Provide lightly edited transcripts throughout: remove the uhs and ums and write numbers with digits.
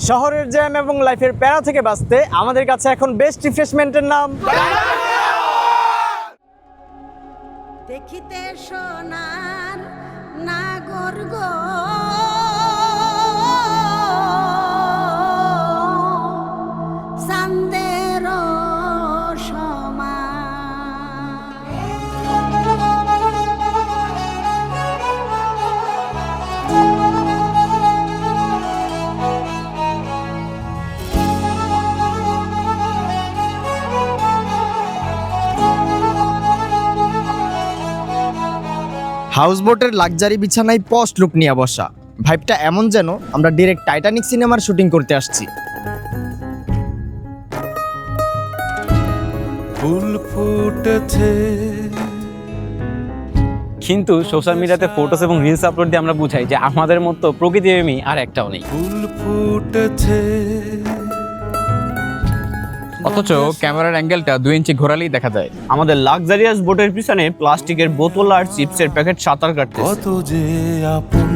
শহরের জ্যাম এবং লাইফের প্যারা থেকে বাঁচতে আমাদের কাছে এখন বেস্ট রিফ্রেশমেন্টের নাম দেখিতে সোনার নাগর গো চাঁদের হাউসবোটের লাক্সারি বিছানায় পস্ট লুক নিয়ে বসা ভাইবটা এমন যেন আমরা ডিরেক্ট টাইটানিক সিনেমার শুটিং করতে আসছি। ফুল ফুটেছে কিন্তু সোশ্যাল মিডিয়াতে ফটোস এবং রিলস আপলোড দিয়ে আমরা বুঝাই যে আমাদের মতো প্রকৃতিপ্রেমী আর একটাও নেই, ফুল ফুটেছে অথচ ক্যামেরার অ্যাঙ্গেলটা 2 ইঞ্চি ঘোরালেই দেখা যায়। আমাদের লাক্সারিয়াস বোটের পিছনে প্লাস্টিকের বোতল আর চিপসের প্যাকেট সাঁতার কাটতেছে। কত যে আপন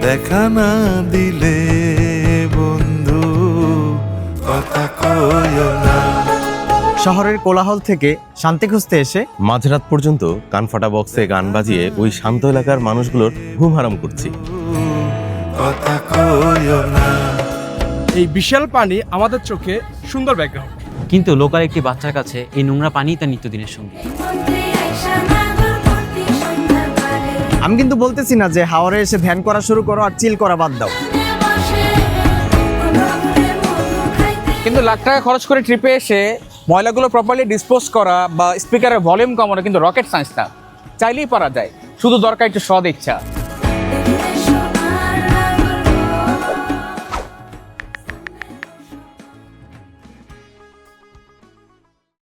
দেখা না দিলে বন্ধু কথা কইও না। শহরের কোলাহল থেকে শান্তি খুঁজতে এসে মাঝরাত পর্যন্ত কানফাটা বক্সে গান বাজিয়ে ওই শান্ত এলাকার মানুষগুলোর ঘুম হারাম করছি। কথা কইও না। এই বিশাল পানি আমাদের চোখে সুন্দর ব্যাকগ্রাউন্ড, কিন্তু লোকাল একটি বাচ্চার কাছে এই নোংরা পানি তার নিত্যদিনের সঙ্গী। আমি কিন্তু বলতেছি না যে হাওরে এসে ধ্যান করা শুরু করো আর চিল করা বাদ দাও, কিন্তু লাখ টাকা খরচ করে ট্রিপে এসে ময়লাগুলো প্রপারলি ডিসপোজ করা বা স্পিকারের ভলিউম কমানো কিন্তু রকেট সায়েন্স না, চাইলেই পারা যায়, শুধু দরকার একটু সদ ইচ্ছা।